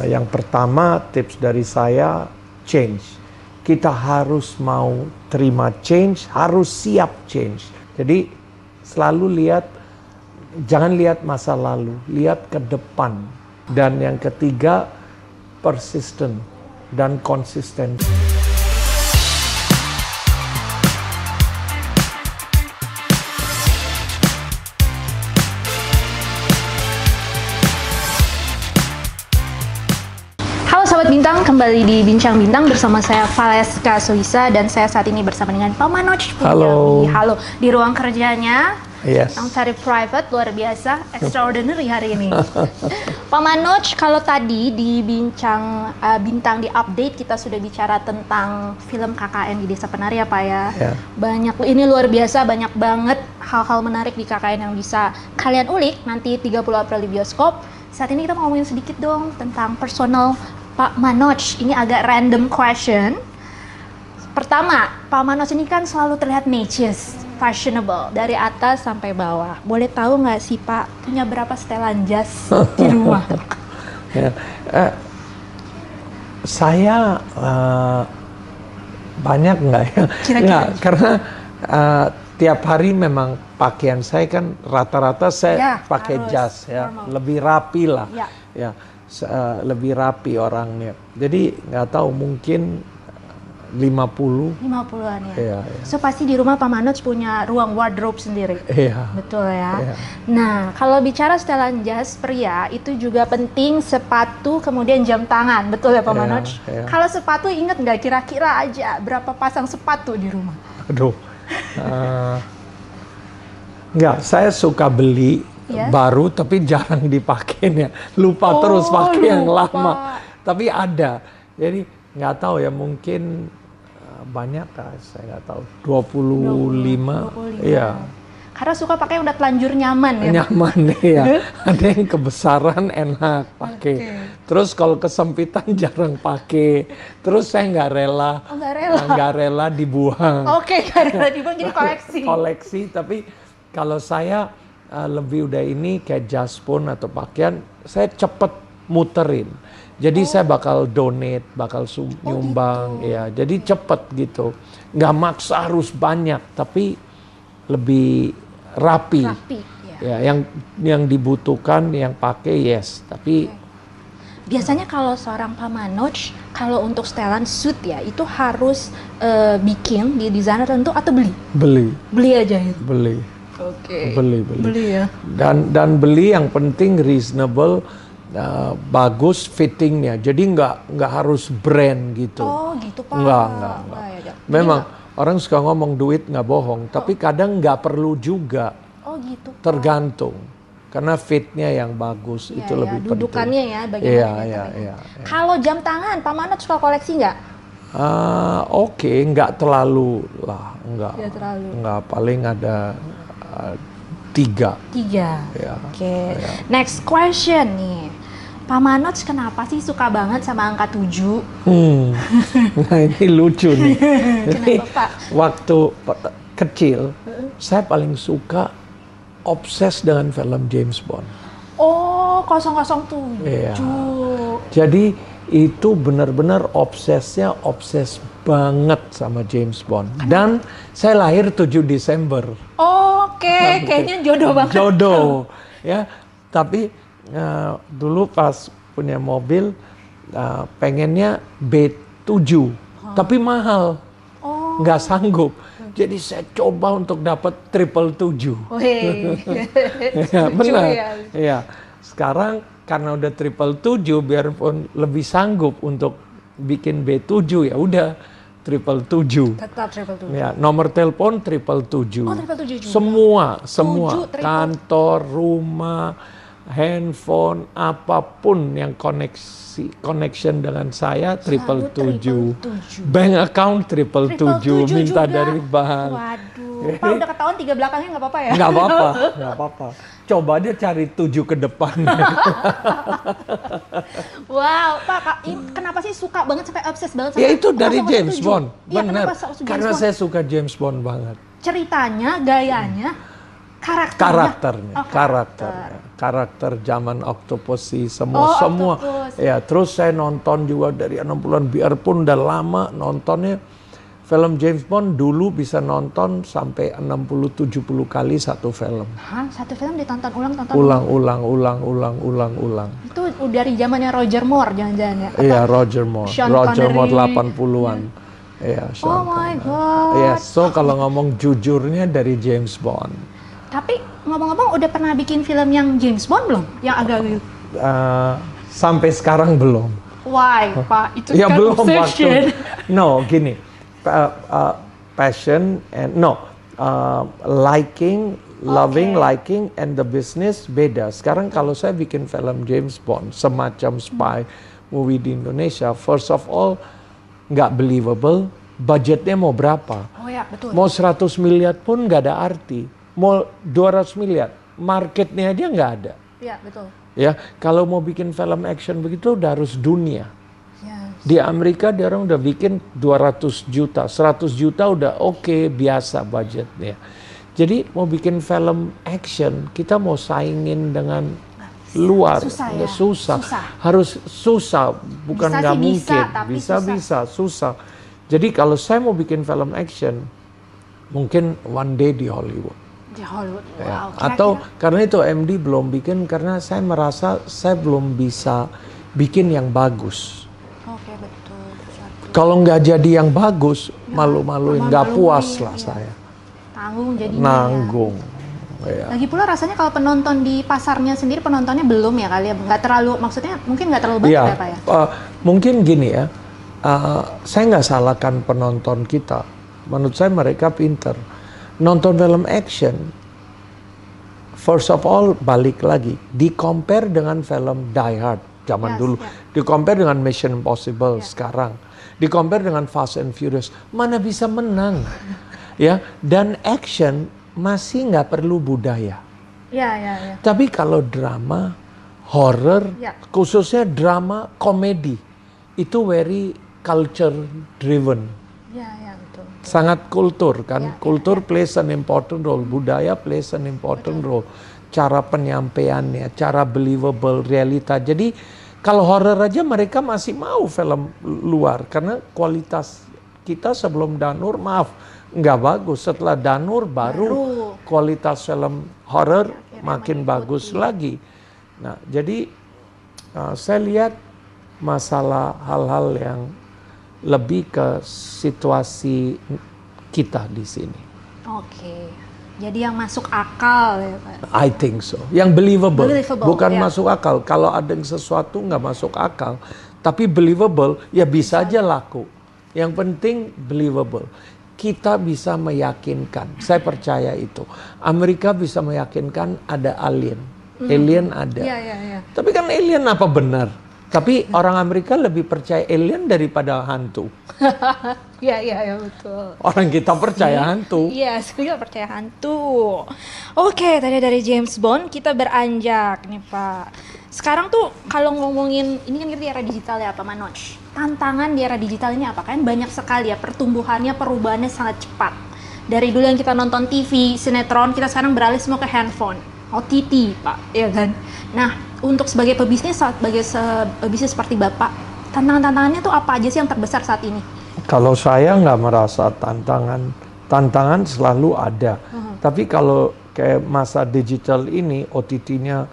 Yang pertama, tips dari saya, change. Kita harus mau terima change, harus siap change. Jadi selalu lihat, jangan lihat masa lalu, lihat ke depan. Dan yang ketiga, persistent dan konsisten. Sobat Bintang, kembali di Bincang Bintang bersama saya Valeska Suisa dan saya saat ini bersama dengan Pak Manoj Punjabi. Halo, di ruang kerjanya Yes. yang very private, luar biasa, extraordinary hari ini. Pak Manoj, kalau tadi di Bincang Bintang di update kita sudah bicara tentang film KKN di Desa Penari ya Pak ya. Yeah. Banyak, ini luar biasa, banyak banget hal-hal menarik di KKN yang bisa kalian ulik nanti 30 April di bioskop. Saat ini kita mau ngomongin sedikit dong tentang personal Pak Manoj. Ini agak random question. Pertama, Pak Manoj ini kan selalu terlihat necis, fashionable, dari atas sampai bawah. Boleh tahu nggak sih Pak, punya berapa setelan jas di rumah? Ya, saya banyak nggak ya? Kira-kira. Nggak, karena tiap hari memang pakaian saya kan rata-rata saya pakai jas ya, lebih rapi lah. Ya. Lebih rapi orangnya. Jadi nggak tahu, mungkin 50-an ya. Iya. So pasti di rumah Pak Manoj punya ruang wardrobe sendiri. Iya. Betul ya. Iya. Nah, kalau bicara setelan jas pria itu juga penting, sepatu kemudian jam tangan. Betul ya Pak Manoj? Iya. Kalau sepatu ingat nggak kira-kira aja berapa pasang sepatu di rumah? Aduh. Nggak, saya suka beli baru tapi jarang dipakai, lupa terus pakai yang lama. Tapi ada, jadi nggak tahu ya, mungkin banyak lah, saya nggak tahu, 25. Iya. Karena suka pakai udah telanjur nyaman ya. Nyaman ya. Ada yang kebesaran enak pakai. Terus kalau kesempitan jarang pakai. Terus saya nggak rela. Nggak rela dibuang. Nggak rela dibuang, jadi koleksi. Koleksi, tapi kalau saya lebih udah ini kayak jas pun atau pakaian, saya cepet muterin. Jadi saya bakal donate, bakal nyumbang, gitu. Ya. Jadi cepet gitu. Nggak maksa harus banyak, tapi lebih rapi. Ya, yang dibutuhkan, yang pakai tapi. Biasanya kalau seorang Pak Manoj, kalau untuk setelan suit ya, itu harus bikin di desainer tentu atau beli? Beli aja ya? Beli. Beli ya. Dan beli yang penting reasonable, bagus fittingnya. Jadi nggak harus brand gitu. Oh gitu Pak. Nggak. Memang orang suka ngomong duit nggak bohong, tapi kadang nggak perlu juga. Oh gitu Pak. Tergantung. Karena fitnya yang bagus itu lebih penting. Dudukannya ya, bagaimana. Iya. Kalau jam tangan, Pak Manoj suka koleksi nggak? Oke, nggak terlalu lah, nggak paling ada 3. Ya. Ya. Next question nih, Pak Manoj kenapa sih suka banget sama angka 7? Nah ini lucu nih. Kenapa Pak? Waktu kecil, saya paling suka obses dengan film James Bond. Oh, 007. Iya. Jadi itu benar-benar obses banget sama James Bond. Dan saya lahir 7 Desember. Oke, kayaknya jodoh banget. Jodoh, ya. Tapi dulu pas punya mobil, pengennya B7, tapi mahal, nggak sanggup. Jadi saya coba untuk dapat 777. Ya, benar. Ya. Sekarang karena udah 777, biarpun lebih sanggup untuk bikin B7, ya udah 777. Tetap 777. Ya, nomor telepon 777. Oh, 777 juga. Semua, kantor, rumah, handphone, apapun yang connection dengan saya 777. Bank account 777 minta juga dari bank. Waduh, Pak udah ketahuan 3 belakangnya nggak apa-apa ya? Nggak apa-apa. Coba dia cari 7 ke depan. Wow, Pak, kenapa sih suka banget sampai obses banget sama? Ya itu dari James Bond, ya, benar. Karena saya suka James Bond banget. Ceritanya, gayanya. karakternya, Oh, karakter. karakter zaman Octopussy semua. Octopus. Ya, terus saya nonton juga dari 60-an, biarpun udah lama nontonnya. Film James Bond dulu bisa nonton sampai 60-70 kali satu film. Hah, satu film ditonton tonton Ulang. Itu dari zamannya Roger Moore jangan-jangan ya? Iya, Roger Moore. Sean Roger Moore Connery. 80-an. Iya, Oh Sean my Connery. god. Iya, so kalau ngomong jujurnya dari James Bond. Tapi ngomong-ngomong udah pernah bikin film yang James Bond belum? Yang agak gitu. Sampai sekarang belum. Why, Pak? Itu Ya kan belum obsession. waktu. No, gini. Passion and liking and the business beda. Sekarang kalau saya bikin film James Bond semacam spy movie di Indonesia, first of all nggak believable. Budgetnya mau berapa? Oh ya, betul. Mau 100 miliar pun nggak ada arti. Mau 200 miliar, marketnya aja nggak ada. Iya, betul. Ya, kalau mau bikin film action begitu udah harus dunia. Yes. Di Amerika dia orang udah bikin 200 juta, 100 juta udah oke, biasa budgetnya. Jadi mau bikin film action, kita mau saingin dengan luar, Susah ya? susah. Susah. Harus susah, bukan Bisa nggak sih bisa, mungkin. tapi Bisa, susah. Jadi kalau saya mau bikin film action, mungkin one day di Hollywood. Di Hollywood. Wow. Ya. kira-kira. Atau karena itu MD belum bikin karena saya merasa saya belum bisa bikin yang bagus. Oke, betul. Satu. Kalau nggak jadi yang bagus, malu-maluin, nggak puas lah iya. saya. Tanggung jadinya. Nanggung. Ya. Lagi pula rasanya kalau penonton di pasarnya sendiri penontonnya belum ya kali ya, nggak terlalu, maksudnya mungkin nggak terlalu banyak Iya, ya Pak ya? mungkin gini ya, saya nggak salahkan penonton kita. Menurut saya mereka pinter. Nonton film action, first of all balik lagi, di-compare dengan film Die Hard zaman Yes, dulu, yeah. di-compare dengan Mission Impossible sekarang, di-compare dengan Fast and Furious, mana bisa menang? Ya, dan action masih nggak perlu budaya. Iya. Tapi kalau drama, horror, Ya. khususnya drama komedi, itu very culture driven. Iya, betul. Sangat kultur kan, Ya, kultur plays an important role, budaya plays an important role, cara penyampaiannya, cara believable, realita. Jadi kalau horror aja mereka masih mau film luar karena kualitas kita sebelum Danur nggak bagus, setelah Danur baru kualitas film horror makin bagus lagi. Nah jadi saya lihat masalah hal-hal yang lebih ke situasi kita di sini. Oke. Jadi yang masuk akal ya Pak. I think so. Yang believable, bukan ya. masuk akal. Kalau ada yang sesuatu nggak masuk akal, tapi believable, ya bisa aja laku. Yang penting believable. Kita bisa meyakinkan, saya percaya itu. Amerika bisa meyakinkan ada alien. Alien ada. Iya. Tapi kan alien apa benar? Tapi orang Amerika lebih percaya alien daripada hantu. Iya, betul. Orang kita percaya hantu. Iya, kita percaya hantu. Oke, tadi dari James Bond kita beranjak nih Pak. Sekarang tuh kalau ngomongin, ini kan kita di era digital ya Pak Manoj. Tantangan di era digital ini apa? Kan banyak sekali ya pertumbuhannya, perubahannya sangat cepat. Dari dulu yang kita nonton TV, sinetron, kita sekarang beralih semua ke handphone, OTT Pak, ya kan? Nah, untuk sebagai pebisnis, pebisnis seperti Bapak, tantangannya tuh apa aja sih yang terbesar saat ini? Kalau saya nggak merasa tantangan selalu ada. Tapi kalau kayak masa digital ini, OTT-nya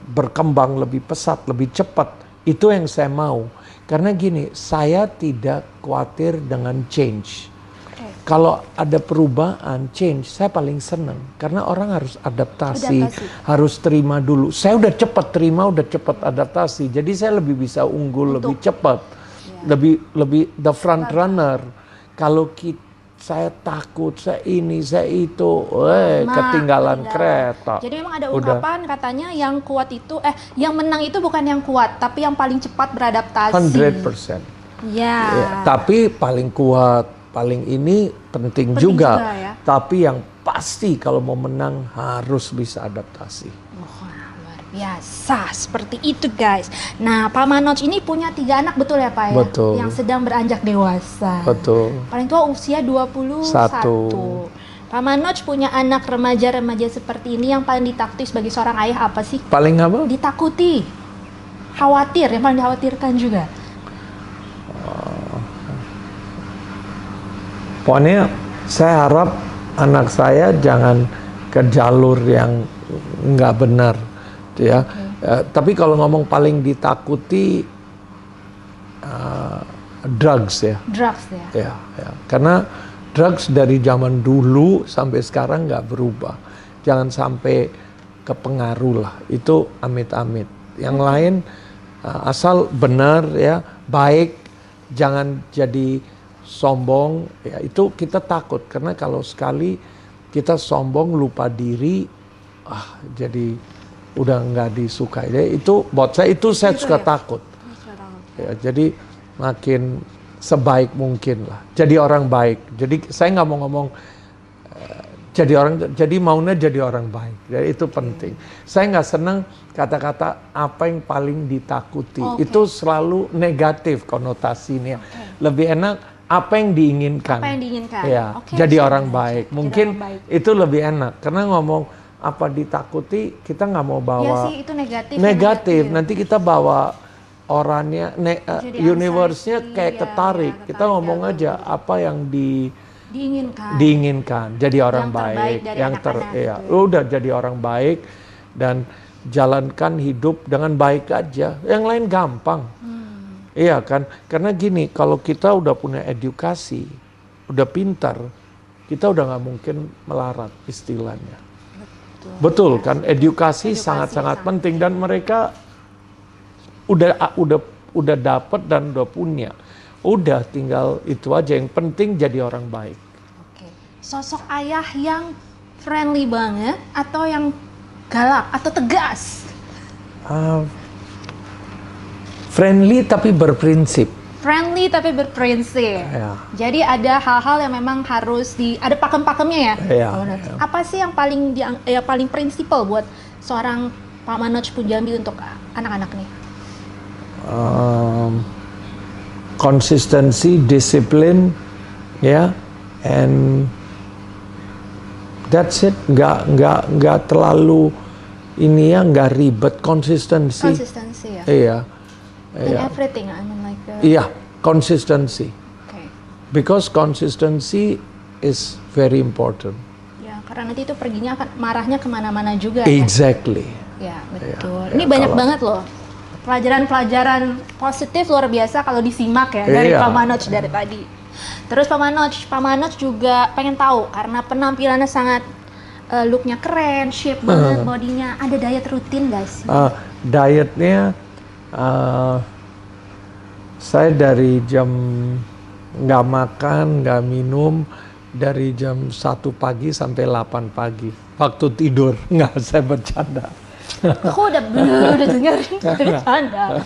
berkembang lebih pesat, lebih cepat, itu yang saya mau. Karena gini, saya tidak khawatir dengan change. Kalau ada perubahan, change, saya paling seneng. Karena orang harus adaptasi, harus terima dulu. Saya udah cepat terima, udah cepat adaptasi. Jadi saya lebih bisa unggul, lebih cepat. Lebih the front runner. Kalau saya takut, saya ini, saya itu, ketinggalan kereta. Jadi memang ada ungkapan katanya yang kuat itu, yang menang itu bukan yang kuat, tapi yang paling cepat beradaptasi. 100%. Ya. Tapi paling kuat, paling ini penting juga ya. Tapi yang pasti kalau mau menang harus bisa adaptasi. Luar biasa, seperti itu guys. Nah Pak Manoj ini punya 3 anak betul ya Pak ya? Betul. Yang sedang beranjak dewasa. Betul. Paling tua usia 21. Pak Manoj punya anak remaja-remaja seperti ini, yang paling ditakuti sebagai seorang ayah apa sih? Paling apa? Ditakuti, khawatir, yang paling dikhawatirkan juga. Pokoknya saya harap anak saya jangan ke jalur yang nggak benar, ya. Tapi kalau ngomong paling ditakuti drugs ya. Drugs ya. Ya. Karena drugs dari zaman dulu sampai sekarang nggak berubah. Jangan sampai kepengaruh lah. Itu amit-amit. Yang lain asal benar ya, baik, jangan jadi sombong, ya itu kita takut karena kalau sekali kita sombong lupa diri, jadi udah nggak disukai. Jadi itu buat saya itu saya suka takut. Ya, jadi makin sebaik mungkin lah. Jadi orang baik. Jadi saya nggak mau ngomong jadi maunya jadi orang baik. Jadi itu penting. Saya nggak senang kata-kata apa yang paling ditakuti. Itu selalu negatif konotasinya. Lebih enak apa yang diinginkan. Apa yang diinginkan. Ya, jadi orang baik. Mungkin itu lebih enak. Karena ngomong apa ditakuti, kita nggak mau bawa. Ya sih, itu negatif. Negatif. Nanti kita bawa orangnya, universe-nya kayak ketarik. Kita ngomong aja apa yang diinginkan. Jadi orang baik. Udah jadi orang baik dan jalankan hidup dengan baik aja. Yang lain gampang. Iya kan, karena gini, kalau kita udah punya edukasi, udah pintar, kita udah nggak mungkin melarat istilahnya. Betul kan, edukasi sangat-sangat penting dan mereka udah dapat dan udah punya. Udah tinggal itu aja, yang penting jadi orang baik. Oke. Sosok ayah yang friendly banget atau yang galak atau tegas? Friendly tapi berprinsip. Friendly tapi berprinsip. Ya. Jadi ada hal-hal yang memang harus ada pakem-pakemnya ya. Ya. Apa sih yang paling prinsipal buat seorang Pak Manoj Punjabi untuk anak-anak nih? Konsistensi, disiplin, ya, and that's it. Nggak terlalu ini ya, nggak ribet. Konsistensi ya. Iya. In everything, I mean like Iya, consistency. Okay. Because consistency is very important. Ya, karena nanti itu perginya marahnya kemana-mana juga. Exactly. Ya, betul. Ini banyak banget loh pelajaran-pelajaran positif luar biasa kalau disimak ya dari Pak Manoj dari tadi. Terus Pak Manoj juga pengen tahu karena penampilannya sangat looknya keren, shape banget bodinya. Ada diet rutin nggak sih? Dietnya saya dari jam nggak makan, nggak minum dari jam 1 pagi sampai 8 pagi. Waktu tidur, nggak, saya bercanda. Aku udah dengerin bercanda.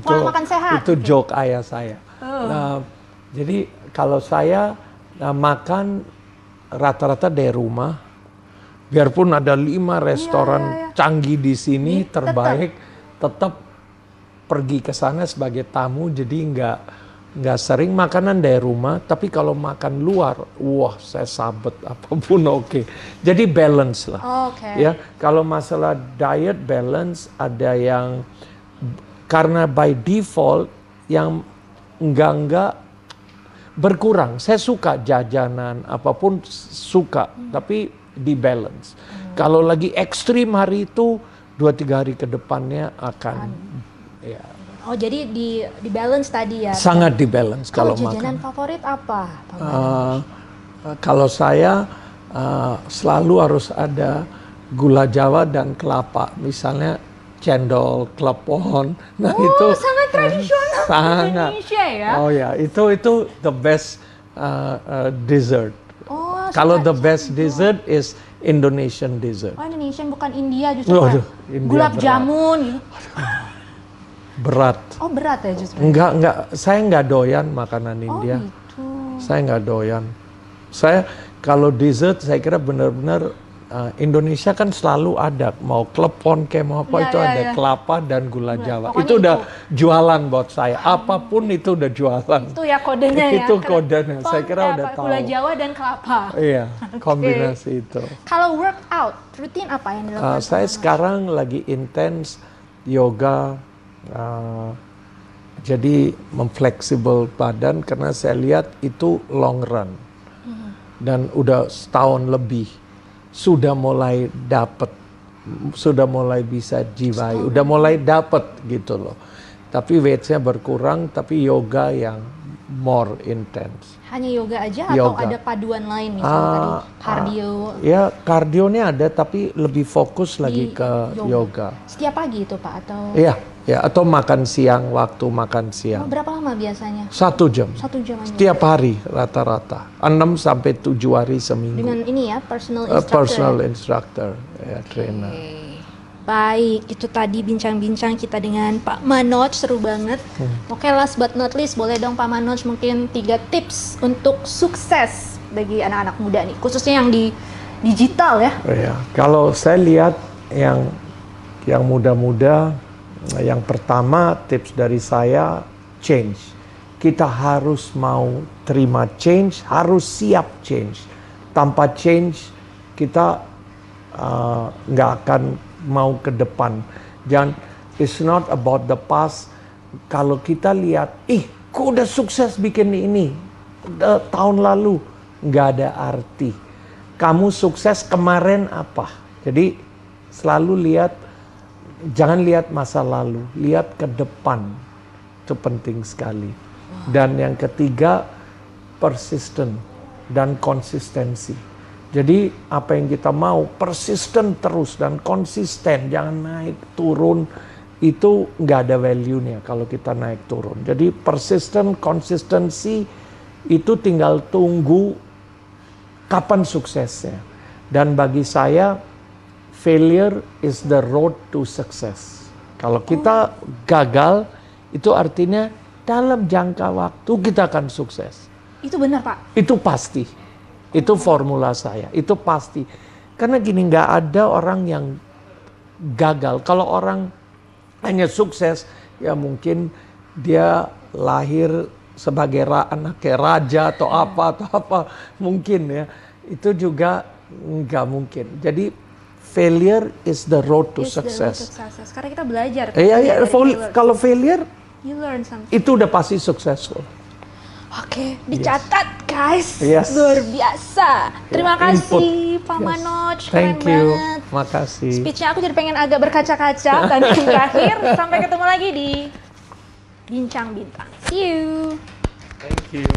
Pola makan sehat. Itu joke ayah saya. Nah, jadi kalau saya makan rata-rata dari rumah, biarpun ada 5 restoran canggih di sini terbaik, tetap pergi ke sana sebagai tamu, jadi nggak sering makanan dari rumah. Tapi kalau makan luar, wah saya sabet apapun oke. Jadi balance lah. Ya, kalau masalah diet balance ada yang karena by default yang enggak berkurang. Saya suka jajanan apapun suka, tapi di balance. Kalau lagi ekstrim hari itu 2-3 hari ke depannya akan ya. Oh, jadi di balance tadi ya? Sangat di balance kalau makan. Jajanan favorit apa? Kalau saya selalu harus ada gula Jawa dan kelapa. Misalnya cendol, klepon. Nah, itu sangat tradisional Indonesia ya. Oh ya, itu the best dessert. Kalau the best dessert is Indonesian dessert. Oh, Indonesian bukan India justru. Gulab jamun gitu. Berat. Oh, berat ya justru. Enggak, saya nggak doyan makanan India. Gitu. Saya nggak doyan. Saya kalau dessert saya kira benar-benar Indonesia kan selalu ada, mau klepon kayak mau apa Ya, itu ya, ada ya. kelapa dan gula Jawa. pokoknya Itu udah jualan buat saya. Apapun itu udah jualan. Itu ya kodenya ya. Itu kodenya. Saya kira Pon, udah apa, tahu. Gula Jawa dan kelapa. Iya, kombinasi itu. Kalau workout, rutin apa yang dilakukan? Saya sekarang lagi intens yoga, jadi memfleksibel badan karena saya lihat itu long run. Dan udah setahun lebih sudah mulai dapet, sudah mulai bisa jiwai, udah mulai dapet gitu loh. Tapi weight-nya berkurang, tapi yoga yang more intense. Hanya yoga aja atau Yoga. ada paduan lain misalnya tadi cardio Ya kardionya ada, tapi lebih fokus di lagi ke yoga. Setiap pagi itu Pak atau Iya, ya atau makan siang, waktu makan siang. berapa lama biasanya? 1 jam. 1 jam aja. Setiap hari rata-rata. 6 sampai 7 hari seminggu. Dengan ini ya personal instructor. Personal ya? instructor, ya trainer. Baik, itu tadi bincang-bincang kita dengan Pak Manoj, seru banget. Oke, last but not least, boleh dong Pak Manoj mungkin 3 tips untuk sukses bagi anak-anak muda nih, khususnya yang di digital ya. Ya, kalau saya lihat yang muda-muda, yang pertama tips dari saya change. Kita harus mau terima change, harus siap change. Tanpa change kita nggak akan mau ke depan. Jangan, it's not about the past. Kalau kita lihat, kok udah sukses bikin ini tahun lalu, nggak ada arti. Kamu sukses kemarin apa? Jadi selalu lihat, jangan lihat masa lalu, lihat ke depan. Itu penting sekali. Dan yang ketiga, persistent dan konsistensi. Jadi apa yang kita mau persisten terus dan konsisten, jangan naik turun, itu nggak ada value-nya kalau kita naik turun. Jadi persisten, konsistensi itu tinggal tunggu kapan suksesnya. Dan bagi saya failure is the road to success. Kalau kita gagal, itu artinya dalam jangka waktu kita akan sukses. Itu benar Pak? Itu pasti. Itu formula saya, itu pasti. Karena gini, nggak ada orang yang gagal. Kalau orang hanya sukses, ya mungkin dia lahir sebagai anak raja atau apa, mungkin ya. Itu juga nggak mungkin. Jadi failure is the road to success. Karena kita belajar. Iya, kalau failure, you learn something. itu udah pasti successful. Oke, dicatat guys. Yes. Luar biasa. Terima kasih Pak Yes. Manoj, keren Thank you. banget. Makasih. Speech-nya aku jadi pengen agak berkaca-kaca. Dan yang terakhir, sampai ketemu lagi di Bincang Bintang. See you. Thank you.